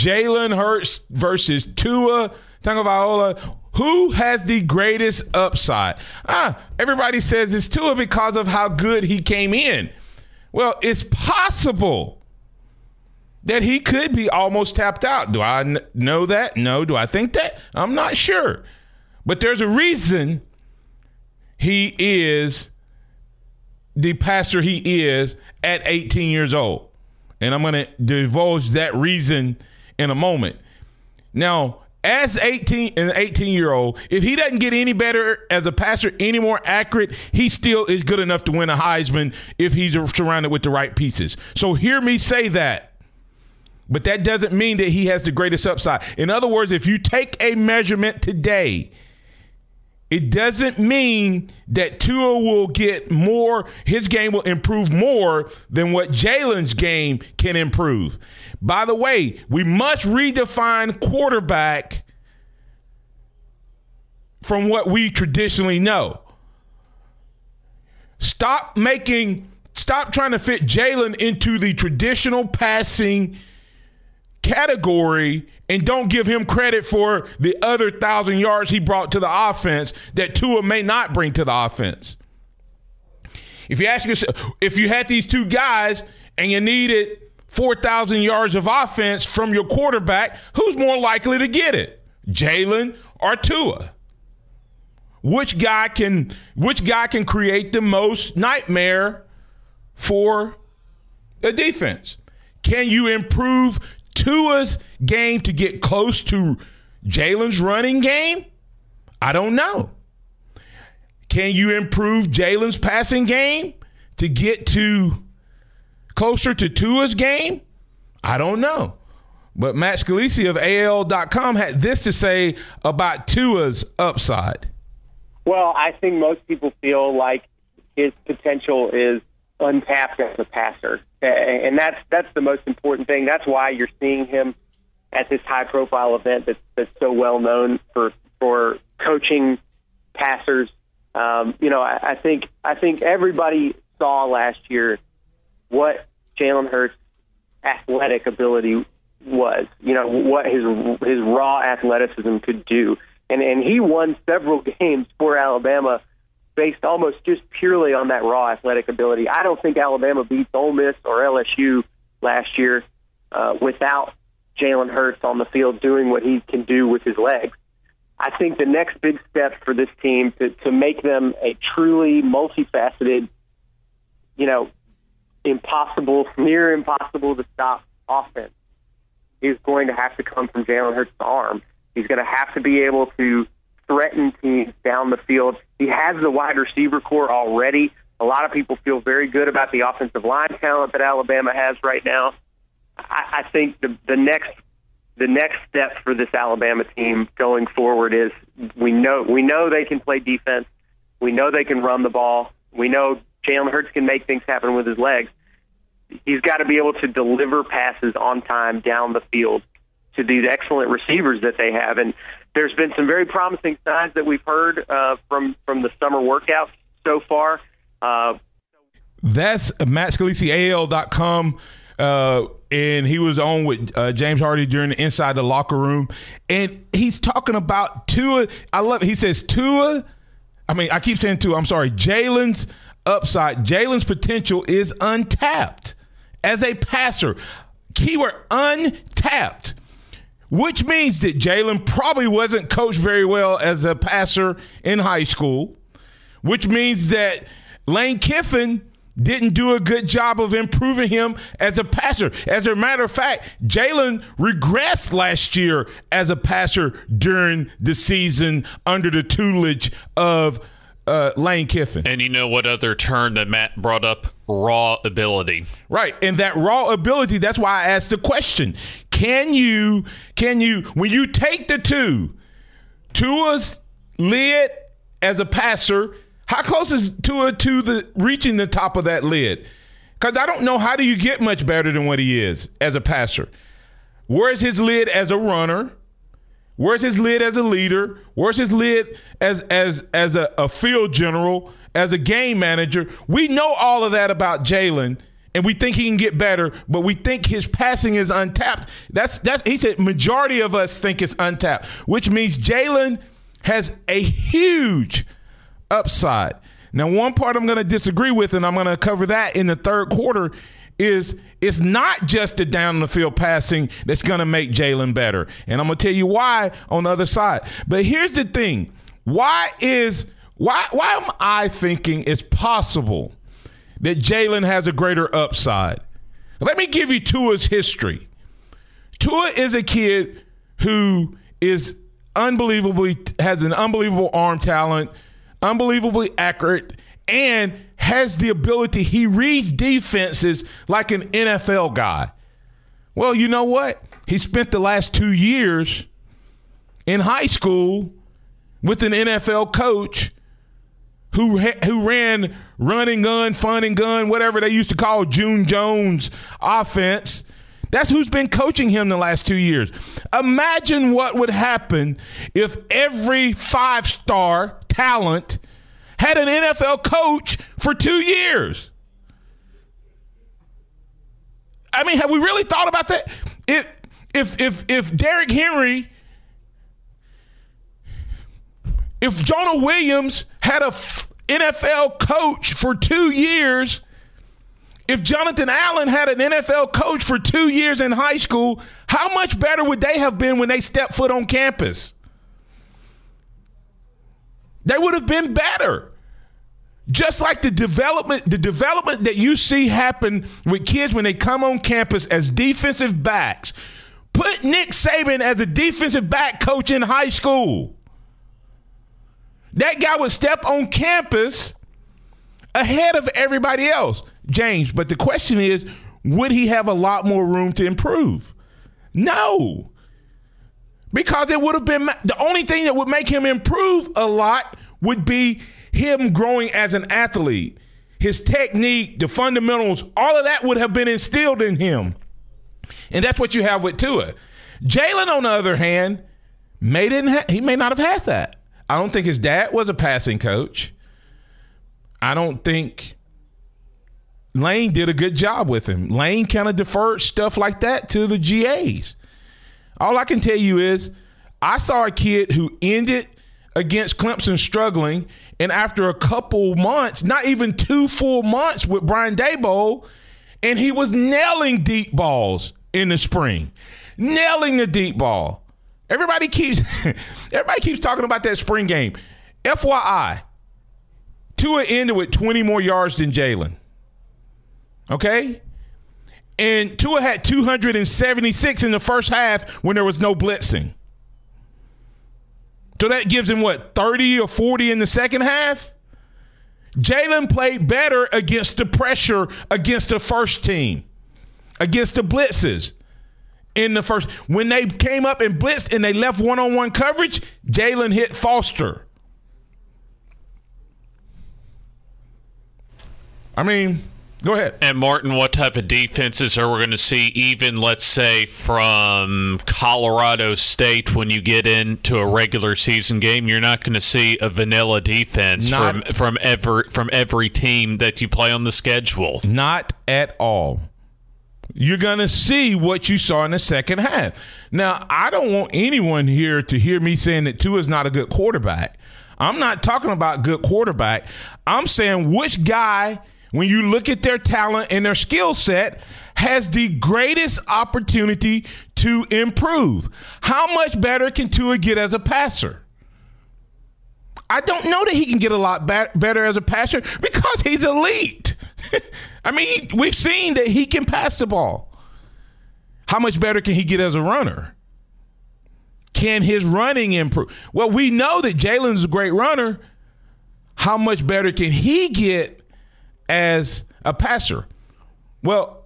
Jalen Hurts versus Tua Tagovailoa. Who has the greatest upside? Everybody says it's Tua because of how good he came in. Well, it's possible that he could be almost tapped out. Do I know that? No. Do I think that? I'm not sure. But there's a reason he is the passer he is at 18 years old. And I'm going to divulge that reason in a moment. Now, as an 18-year-old, if he doesn't get any better as a passer, any more accurate, he still is good enough to win a Heisman if he's surrounded with the right pieces. So hear me say that. But that doesn't mean that he has the greatest upside. In other words, if you take a measurement today, it doesn't mean that Tua will get more, his game will improve more than what Jalen's game can improve. By the way, we must redefine quarterback from what we traditionally know. Stop trying to fit Jalen into the traditional passing category and don't give him credit for the other 1,000 yards he brought to the offense that Tua may not bring to the offense. If you ask yourself, if you had these two guys and you needed 4,000 yards of offense from your quarterback, who's more likely to get it? Jalen or Tua? Which guy can create the most nightmare for a defense? Can you improve Tua's game to get close to Jalen's running game? I don't know. Can you improve Jalen's passing game to get closer to Tua's game? I don't know. But Matt Scalisi of AL.com had this to say about Tua's upside. Well, I think most people feel like his potential is untapped as a passer. And that's the most important thing. That's why you're seeing him at this high-profile event that's so well known for coaching passers. I think everybody saw last year what Jalen Hurts' athletic ability was. What his raw athleticism could do, and he won several games for Alabama based almost just purely on that raw athletic ability. I don't think Alabama beats Ole Miss or LSU last year without Jalen Hurts on the field doing what he can do with his legs. I think the next big step for this team to make them a truly multifaceted, near impossible to stop offense is going to have to come from Jalen Hurts' arm. He's going to have to be able to threaten teams down the field. He has the wide receiver core already. A lot of people feel very good about the offensive line talent that Alabama has right now. I think the next step for this Alabama team going forward is we know they can play defense. We know they can run the ball. We know Jalen Hurts can make things happen with his legs. He's got to be able to deliver passes on time down the field to these excellent receivers that they have. And there's been some very promising signs that we've heard from the summer workouts so far. That's Matt Scalisi, AL.com. And he was on with James Hardy during the Inside the Locker Room. And he's talking about Tua. I love it. He says Jalen's upside, Jalen's potential is untapped as a passer. Keyword untapped. Which means that Jalen probably wasn't coached very well as a passer in high school, which means that Lane Kiffin didn't do a good job of improving him as a passer. As a matter of fact, Jalen regressed last year as a passer during the season under the tutelage of Lane Kiffin. And you know what other term that Matt brought up? Raw ability. Right. And that raw ability, that's why I asked the question. Can you, when you take the Tua's lid as a passer, how close is Tua to reaching the top of that lid? Because I don't know, how do you get much better than what he is as a passer? Where's his lid as a runner? Where's his lid as a leader? Where's his lid as a field general, as a game manager? We know all of that about Jalen, and we think he can get better, but we think his passing is untapped. That's he said majority of us think it's untapped, which means Jalen has a huge upside. Now, one part I'm going to disagree with, and I'm going to cover that in the third quarter, is it's not just the down the field passing that's going to make Jalen better. And I'm going to tell you why on the other side. But here's the thing. Why am I thinking it's possible that Jalen has a greater upside? Let me give you Tua's history. Tua is a kid who has an unbelievable arm talent, unbelievably accurate, and has the ability. He reads defenses like an NFL guy. Well, you know what? He spent the last 2 years in high school with an NFL coach who ran run and gun, fun and gun, whatever they used to call June Jones offense. That's who's been coaching him the last 2 years. Imagine what would happen if every 5-star talent had an NFL coach for 2 years. I mean, have we really thought about that? If Derrick Henry, if Jonah Williams had a NFL coach for 2 years, if Jonathan Allen had an NFL coach for 2 years in high school, how much better would they have been when they stepped foot on campus? They would have been better. Just like the development that you see happen with kids when they come on campus as defensive backs. Put Nick Saban as a defensive back coach in high school. That guy would step on campus ahead of everybody else. James, but the question is, would he have a lot more room to improve? No. Because it would have been the only thing that would make him improve a lot would be him growing as an athlete. His technique, the fundamentals, all of that would have been instilled in him. And that's what you have with Tua. Jalen, on the other hand, he may not have had that. I don't think his dad was a passing coach. I don't think Lane did a good job with him. Lane kind of deferred stuff like that to the GAs. All I can tell you is I saw a kid who ended against Clemson struggling, and after a couple months, not even 2 full months with Brian Daboll, and he was nailing deep balls in the spring. Nailing the deep ball. Everybody keeps talking about that spring game. FYI, Tua ended with 20 more yards than Jalen. Okay? And Tua had 276 in the first half when there was no blitzing. So that gives him, 30 or 40 in the second half? Jalen played better against the pressure against the first team, against the blitzes in the first. When they came up and blitzed and they left one-on-one coverage, Jalen hit Foster. I mean, go ahead. And Martin, what type of defenses are we going to see even, let's say, from Colorado State when you get into a regular season game? You're not going to see a vanilla defense from every team that you play on the schedule. Not at all. You're going to see what you saw in the second half. Now, I don't want anyone here to hear me saying that Tua is not a good quarterback. I'm not talking about good quarterback. I'm saying which guy, when you look at their talent and their skill set, has the greatest opportunity to improve. How much better can Tua get as a passer? I don't know that he can get a lot better as a passer because he's elite. I mean, we've seen that he can pass the ball. How much better can he get as a runner? Can his running improve? Well, we know that Jalen's a great runner. How much better can he get as a passer? Well,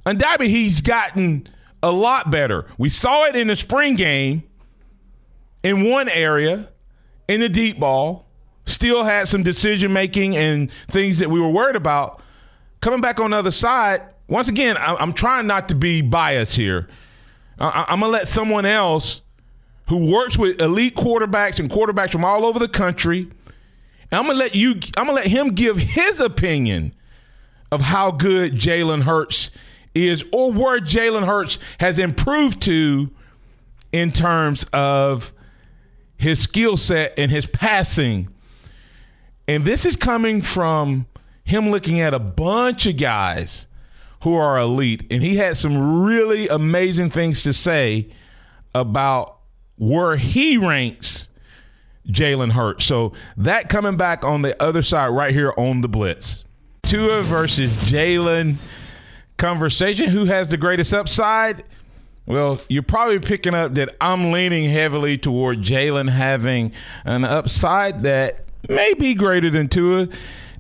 undoubtedly he's gotten a lot better. We saw it in the spring game in one area, in the deep ball. Still had some decision-making and things that we were worried about. Coming back on the other side, once again, I'm trying not to be biased here. I'm going to let someone else who works with elite quarterbacks and quarterbacks from all over the country, and I'm going to let him give his opinion of how good Jalen Hurts is, or where Jalen Hurts has improved to in terms of his skill set and his passing. And this is coming from him looking at a bunch of guys who are elite. And he had some really amazing things to say about where he ranks Jalen Hurts. So that coming back on the other side right here on the Blitz. Tua versus Jalen conversation. Who has the greatest upside? Well, you're probably picking up that I'm leaning heavily toward Jalen having an upside that may be greater than Tua.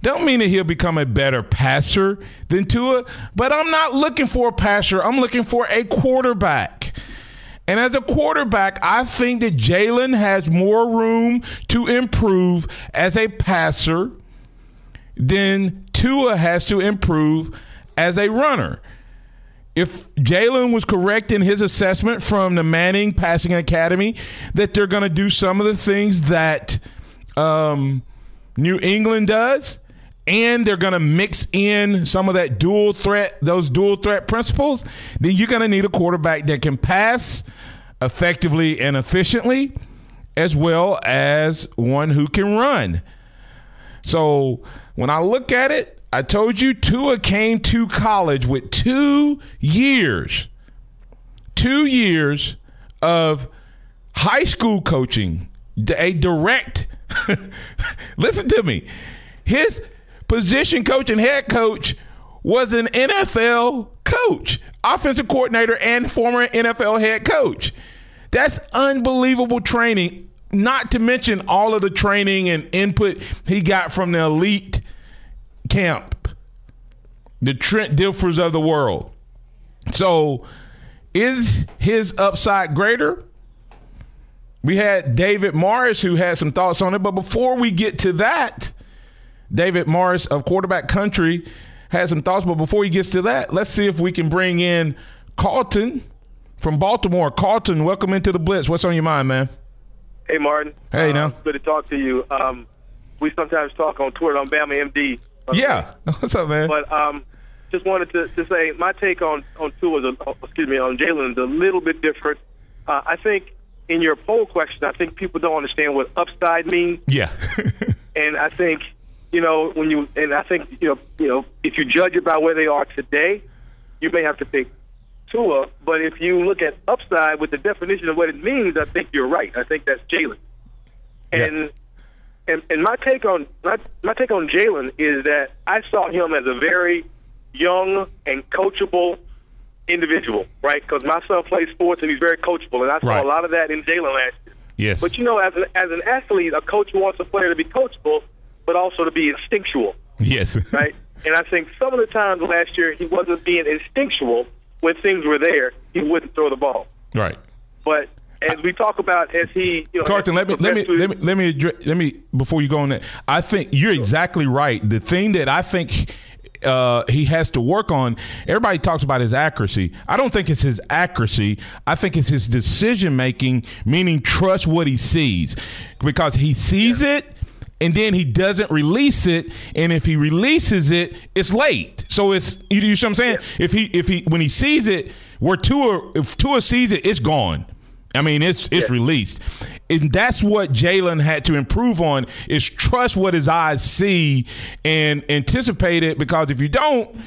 Don't mean that he'll become a better passer than Tua, but I'm not looking for a passer. I'm looking for a quarterback. And as a quarterback, I think that Jalen has more room to improve as a passer than Tua has to improve as a runner. If Jalen was correct in his assessment from the Manning Passing Academy that they're going to do some of the things that New England does, and they're going to mix in some of that those dual threat principles, then you're going to need a quarterback that can pass effectively and efficiently, as well as one who can run. So when I look at it, I told you Tua came to college with 2 years of high school coaching, a direct, listen to me, his position coach and head coach was an NFL coach, offensive coordinator and former NFL head coach. That's unbelievable training, not to mention all of the training and input he got from the elite camp, the Trent Dilfers of the world. So is his upside greater? We had David Morris who had some thoughts on it, but before we get to that, David Morris of Quarterback Country had some thoughts, but before he gets to that, let's see if we can bring in Carlton from Baltimore. Carlton, welcome into the Blitz. What's on your mind, man? Hey, Martin. Hey, now. Good to talk to you. We sometimes talk on Twitter on Bama MD. Yeah. What's up, man? But just wanted to say my take on Jalen is a little bit different. I think in your poll question, I think people don't understand what upside means. Yeah. And I think, if you judge it by where they are today, you may have to pick Tua. But if you look at upside with the definition of what it means, I think you're right. I think that's Jalen. And my take on Jalen is that I saw him as a very young and coachable individual, right? Because my son plays sports and he's very coachable, and I saw a lot of that in Jalen last year. Yes. But as an athlete, a coach wants a player to be coachable, but also to be instinctual. Yes. Right. And I think some of the times last year he wasn't being instinctual when things were there. He wouldn't throw the ball. Right. But as we talk about, as he, Carlton, let me before you go on that. I think you're exactly right. The thing that I think he has to work on, everybody talks about his accuracy. I don't think it's his accuracy. I think it's his decision making, meaning trust what he sees, because he sees it and then he doesn't release it, and if he releases it, it's late. So it's, you know what I'm saying? Yeah. If he when he sees it, if Tua sees it, it's gone. I mean, it's released. And that's what Jalen had to improve on, is trust what his eyes see and anticipate it, because if you don't,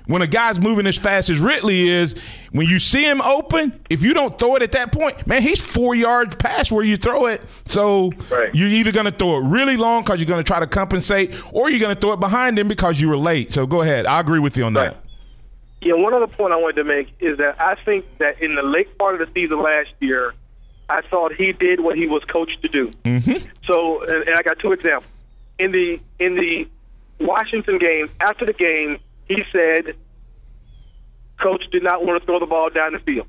when a guy's moving as fast as Ridley is, when you see him open, if you don't throw it at that point, man, he's 4 yards past where you throw it. So You're either going to throw it really long because you're going to try to compensate, or you're going to throw it behind him because you were late. So go ahead. I agree with you on that. Yeah, one other point I wanted to make is that I think that in the late part of the season last year, I thought he did what he was coached to do. Mm-hmm. So, and I got two examples. In the Washington game, after the game, he said Coach did not want to throw the ball down the field.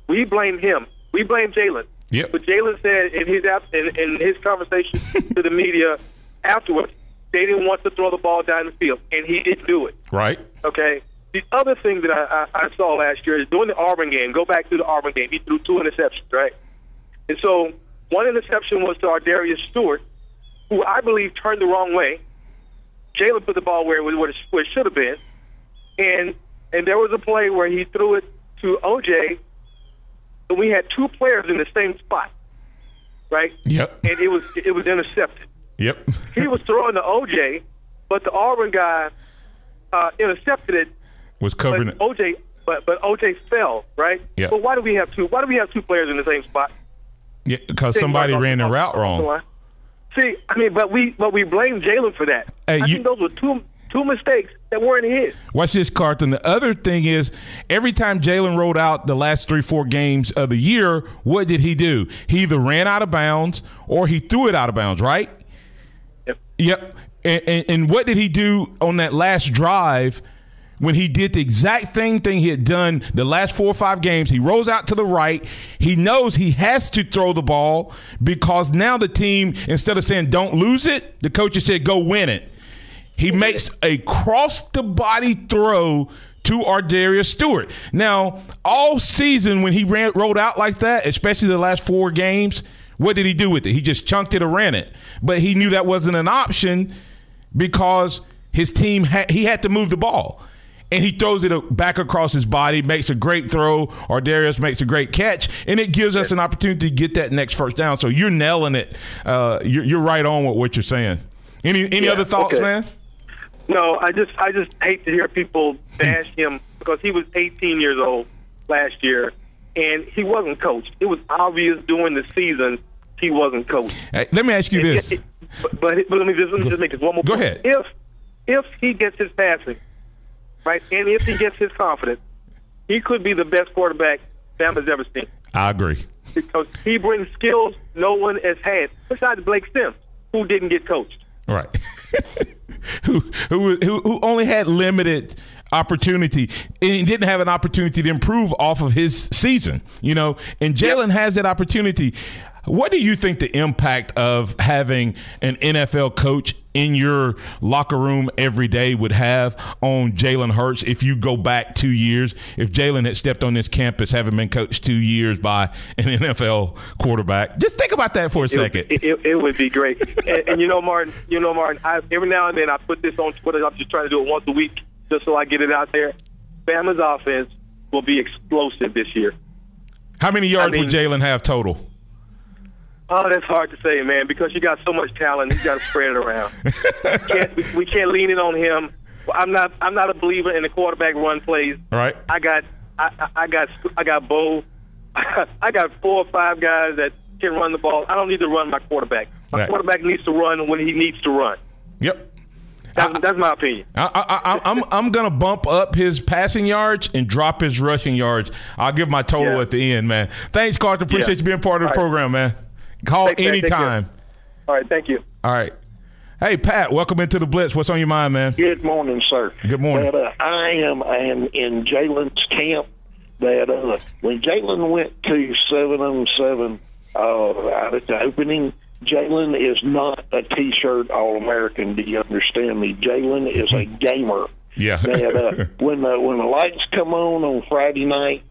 We blame him. We blame Jalen. Yep. But Jalen said in his conversation to the media afterwards, they didn't want to throw the ball down the field, and he didn't do it. Right. Okay. The other thing that I saw last year is during the Auburn game, go back to the Auburn game, he threw 2 interceptions, right? And so one interception was to Ardarius Stewart, who I believe turned the wrong way. Jalen put the ball where it should have been. And there was a play where he threw it to OJ, and we had two players in the same spot, right? Yep. And it was intercepted. Yep. He was throwing to OJ, but the Auburn guy intercepted it. Was covering it. But OJ fell, right? Yeah. But why do we have two players in the same spot? Yeah, because somebody ran the route wrong. See, I mean, but we blame Jalen for that. Hey, I think those were two mistakes that weren't his. Watch this, Carlton. The other thing is, every time Jalen rolled out the last 3-4 games of the year, what did he do? He either ran out of bounds or he threw it out of bounds, right? Yep. And what did he do on that last drive when he did the exact thing he had done the last 4 or 5 games? He rolls out to the right. He knows he has to throw the ball because now the team, instead of saying don't lose it, the coach has said go win it. He makes a cross-the-body throw to Ardarius Stewart. Now, all season when he rolled out like that, especially the last 4 games, what did he do with it? He just chunked it or ran it. But he knew that wasn't an option because his team he had to move the ball. And he throws it back across his body, makes a great throw. Ardarius makes a great catch, and it gives us an opportunity to get that next first down. So you're nailing it. You're right on with what you're saying. Any other thoughts, man? No, I just hate to hear people bash him because he was 18 years old last year, and he wasn't coached. It was obvious during the season he wasn't coached. Hey, let me ask you this. But let me just make this one more point. Go ahead. If he gets his passing, right, and if he gets his confidence, he could be the best quarterback Bama's ever seen. I agree. Because he brings skills no one has had, besides Blake Sims, who didn't get coached. Right. who only had limited opportunity and didn't have an opportunity to improve off of his season, and Jalen has that opportunity. What do you think the impact of having an NFL coach in your locker room every day would have on Jalen Hurts if you go back 2 years? If Jalen had stepped on this campus having been coached 2 years by an NFL quarterback, just think about that for a second. It would be great. and Martin, every now and then I put this on Twitter. I'm just trying to do it once a week just so I get it out there. Bama's offense will be explosive this year. How many yards would Jalen have total? Oh, that's hard to say, man, because you got so much talent. You got to spread it around. we can't lean in on him. I'm not a believer in the quarterback run plays. Right. I got Bo. I got 4 or 5 guys that can run the ball. I don't need to run my quarterback. My quarterback needs to run when he needs to run. Yep. That's my opinion. I'm gonna bump up his passing yards and drop his rushing yards. I'll give my total at the end, man. Thanks, Carter. Appreciate you being part of the program, man. Call anytime. All right, thank you. All right. Hey, Pat, welcome into the Blitz. What's on your mind, man? Good morning, sir. Good morning. I am in Jalen's camp that when Jalen went to 7-7 out at the opening, Jalen is not a T-shirt All-American. Do you understand me? Jalen is a gamer. Yeah. That when the lights come on Friday night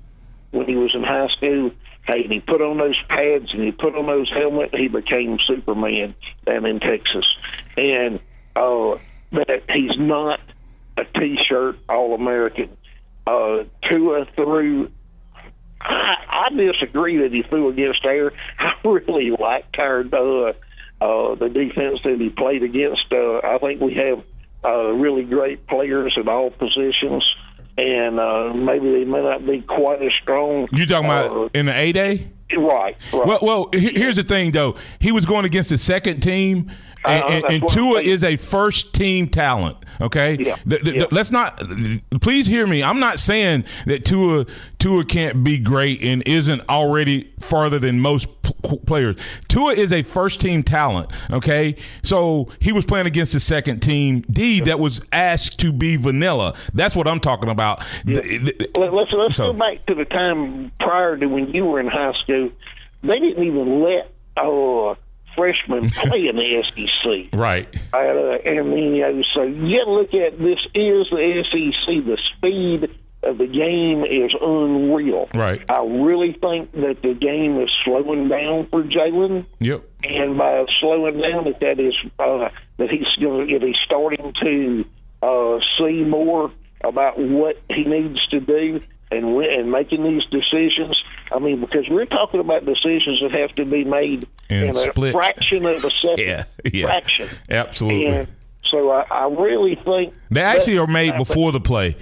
when he was in high school, hey, and he put on those pads and he put on those helmets, he became Superman down in Texas. And that he's not a T-shirt All-American. Tua threw. I disagree that he threw against air. I really liked the defense that he played against. I think we have really great players at all positions, and maybe they may not be quite as strong. You talking about in the A-Day? Right. Well, here's the thing, though. He was going against the second team, and Tua is a first-team talent, okay? Yeah. Let's not – please hear me. I'm not saying that Tua can't be great and isn't already farther than most players. Tua is a first-team talent, okay? So he was playing against the second team D that was asked to be vanilla. That's what I'm talking about. Yeah. Let's go back to the time prior to when you were in high school. They didn't even let freshmen play in the SEC. Right. And so you look at this is the SEC. The speed of the game is unreal. Right. I really think that the game is slowing down for Jalen. Yep. And by slowing down, that he's starting to see more about what he needs to do and making these decisions. I mean, because we're talking about decisions that have to be made in a fraction of a second. Yeah. Fraction. Absolutely. And so I really think they actually are made before the play.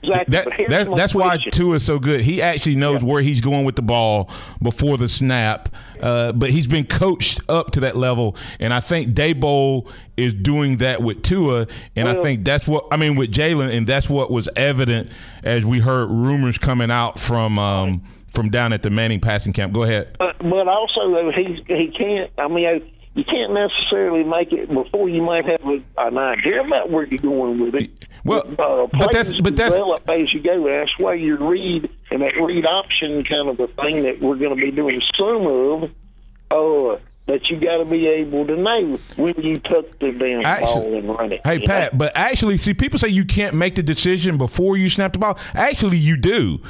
Exactly. That's why Tua is so good. He actually knows where he's going with the ball before the snap, but he's been coached up to that level, and I think Daboll is doing that with Tua, and I think that's what – I mean, with Jalen, and that's what was evident as we heard rumors coming out from down at the Manning passing camp. Go ahead. But also, though, he can't – I mean, you can't necessarily make it before you might have an idea about where you're going with it. Well, but that's develop as you go. That's why your read and that read option kind of a thing that we're going to be doing some of. That you got to be able to know when you tuck the damn ball and run it. Hey, Pat, but actually, see, people say you can't make the decision before you snap the ball. Actually, you do.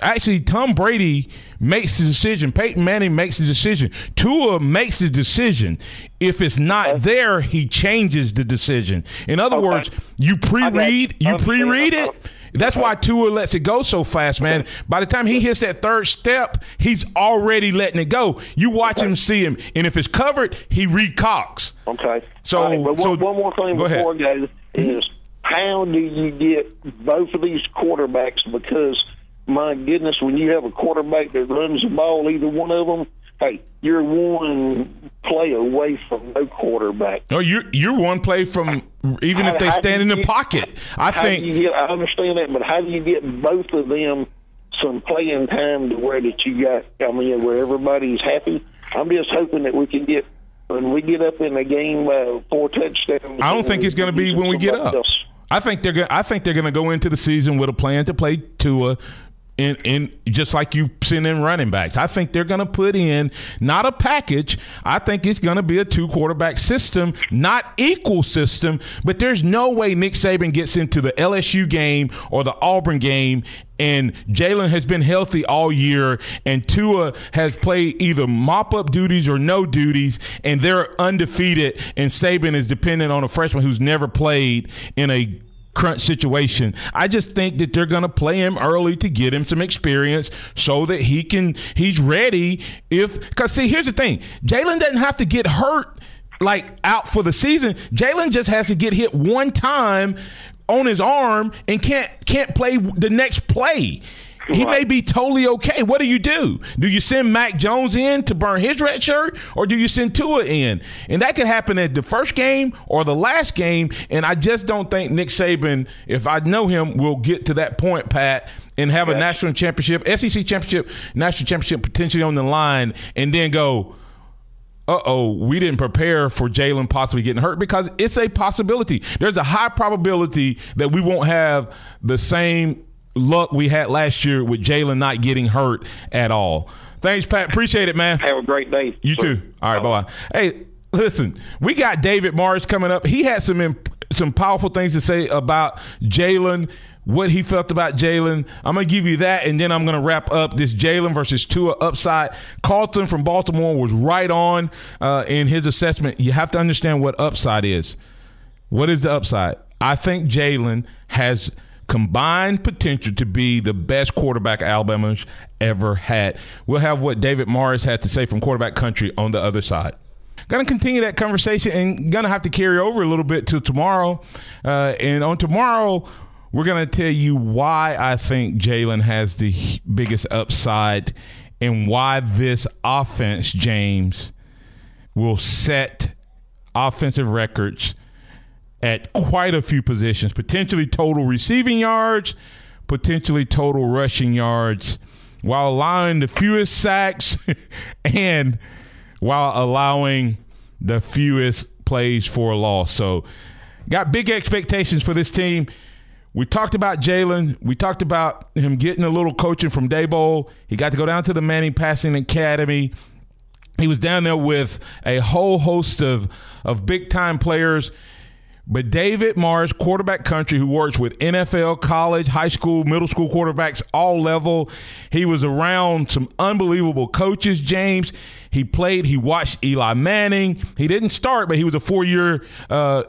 Actually, Tom Brady makes the decision. Peyton Manning makes the decision. Tua makes the decision. If it's not there, he changes the decision. In other words, you pre-read it. That's why Tua lets it go so fast, man. By the time he hits that third step, he's already letting it go. You watch him, see him, and if it's covered, he recocks. Okay. So, one more thing before I go is how do you get both of these quarterbacks? Because my goodness, when you have a quarterback that runs the ball, either one of them, hey, you're one play away from no quarterback. Oh, you're one play from even if they stand in the pocket. I understand that, but how do you get both of them some playing time to where that you got? I mean, where everybody's happy. I'm just hoping that we can get when we get up in the game 4 touchdowns. I don't think it's going to be when we get up. I think they're going to go into the season with a plan to play Tua. In just like you send in running backs. I think they're going to put in not a package. I think it's going to be a 2-quarterback system, not equal system, but there's no way Nick Saban gets into the LSU game or the Auburn game and Jalen has been healthy all year and Tua has played either mop-up duties or no duties and they're undefeated and Saban is dependent on a freshman who's never played in a crunch situation. I just think that they're going to play him early to get him some experience so that he's ready because see, here's the thing. Jalen doesn't have to get hurt like out for the season. Jalen just has to get hit one time on his arm and can't play the next play. He may be totally okay. What do? Do you send Mac Jones in to burn his red shirt, or do you send Tua in? And that could happen at the first game or the last game, and I just don't think Nick Saban, if I know him, will get to that point, Pat, and have a national championship, SEC championship, national championship potentially on the line, and then go, we didn't prepare for Jalen possibly getting hurt, because it's a possibility. There's a high probability that we won't have the same luck we had last year with Jalen not getting hurt at all. Thanks, Pat. Appreciate it, man. Have a great day. You too. All right, bye-bye. Hey, listen, we got David Morris coming up. He had some powerful things to say about Jalen, what he felt about Jalen. I'm going to give you that, and then I'm going to wrap up this Jalen versus Tua upside. Carlton from Baltimore was right on in his assessment. You have to understand what upside is. What is the upside? I think Jalen has combined potential to be the best quarterback Alabama's ever had. We'll have what David Morris had to say from quarterback country on the other side. Going to continue that conversation and going to have to carry over a little bit to tomorrow. And on tomorrow, we're going to tell you why I think Jalen has the biggest upside and why this offense, James, will set offensive records at quite a few positions, potentially total receiving yards, potentially total rushing yards, while allowing the fewest sacks and while allowing the fewest plays for a loss. So got big expectations for this team. We talked about Jalen. We talked about him getting a little coaching from Daboll. He got to go down to the Manning Passing Academy. He was down there with a whole host of big-time players. But David Morris, quarterback country, who works with NFL, college, high school, middle school quarterbacks, all level. He was around some unbelievable coaches, James. He watched Eli Manning. He didn't start, but he was a 4-year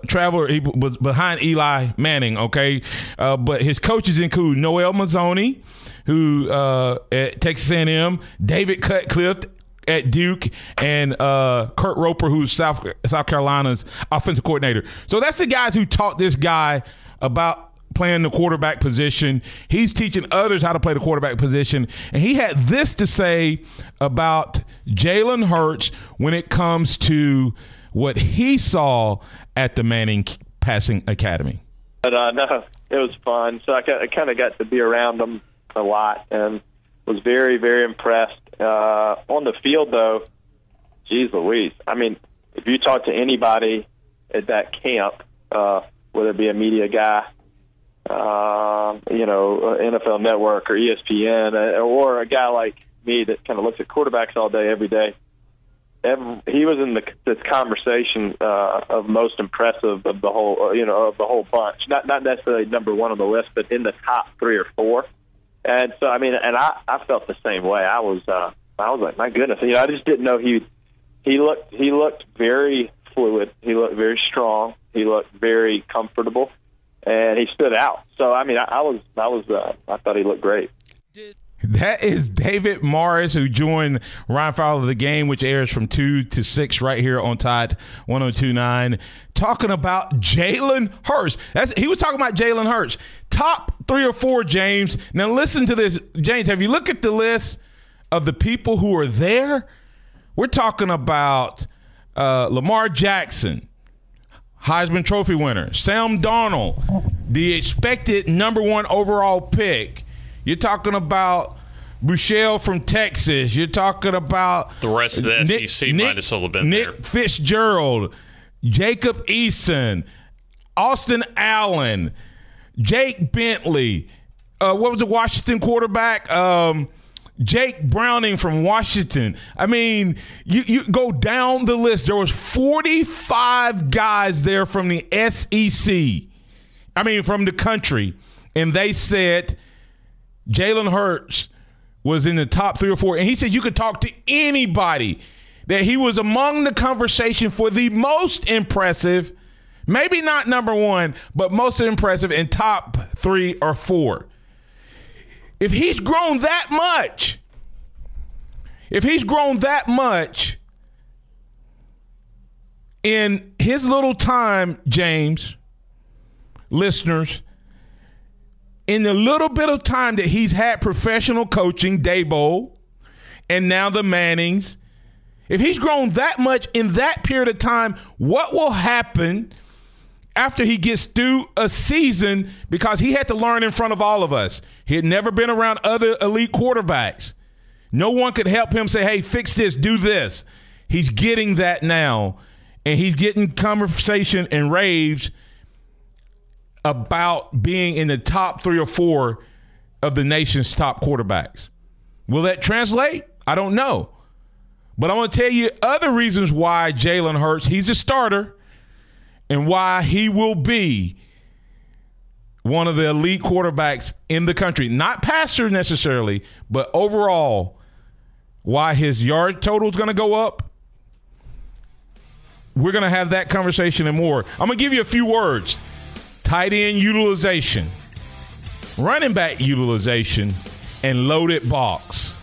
traveler. He was behind Eli Manning, okay? But his coaches include Noel Mazzoni, who at Texas A&M, David Cutcliffe at Duke, and Kurt Roper, who's South Carolina's offensive coordinator. So that's the guys who taught this guy about playing the quarterback position. He's teaching others how to play the quarterback position. And he had this to say about Jalen Hurts when it comes to what he saw at the Manning Passing Academy. But no, it was fun. So I kind of got to be around them a lot and was very, very impressed. On the field, though, geez Louise. I mean, if you talk to anybody at that camp, whether it be a media guy, NFL Network or ESPN, or a guy like me that kind of looks at quarterbacks all day, every day, he was in this conversation of most impressive of the whole, of the whole bunch. Not necessarily number one on the list, but in the top 3 or 4. And so, I mean, and I felt the same way. I was like, my goodness, I just didn't know he looked very fluid. He looked very strong. He looked very comfortable, and he stood out. So, I mean, I thought he looked great. That is David Morris, who joined Ryan Fowler The Game, which airs from 2 to 6 right here on Tide 102.9, talking about Jalen Hurts. He was talking about Jalen Hurts. Top 3 or 4, James. Now listen to this. James, have you looked at the list of the people who are there? We're talking about Lamar Jackson, Heisman Trophy winner, Sam Darnold, the expected number 1 overall pick. You're talking about Buechele from Texas. You're talking about the rest of the SEC might have still been there. Nick Fitzgerald, Jacob Eason, Austin Allen, Jake Bentley. What was the Washington quarterback? Jake Browning from Washington. I mean, you go down the list. There was 45 guys there from the SEC. I mean, from the country. And they said Jalen Hurts was in the top 3 or 4. And he said you could talk to anybody, that he was among the conversation for the most impressive, maybe not number 1, but most impressive in top 3 or 4. If he's grown that much in his little time, James, listeners, in the little bit of time that he's had professional coaching, Dabo, and now the Mannings, if he's grown that much in that period of time, what will happen after he gets through a season? Because he had to learn in front of all of us. He had never been around other elite quarterbacks. No one could help him say, hey, fix this, do this. He's getting that now, and he's getting conversation and raves about being in the top 3 or 4 of the nation's top quarterbacks. Will that translate? I don't know. But I'm going to tell you other reasons why Jalen Hurts, he's a starter, and why he will be one of the elite quarterbacks in the country. Not passer necessarily, but overall, why his yard total is going to go up. We're going to have that conversation and more. I'm going to give you a few words. Tight end utilization, running back utilization, and loaded box.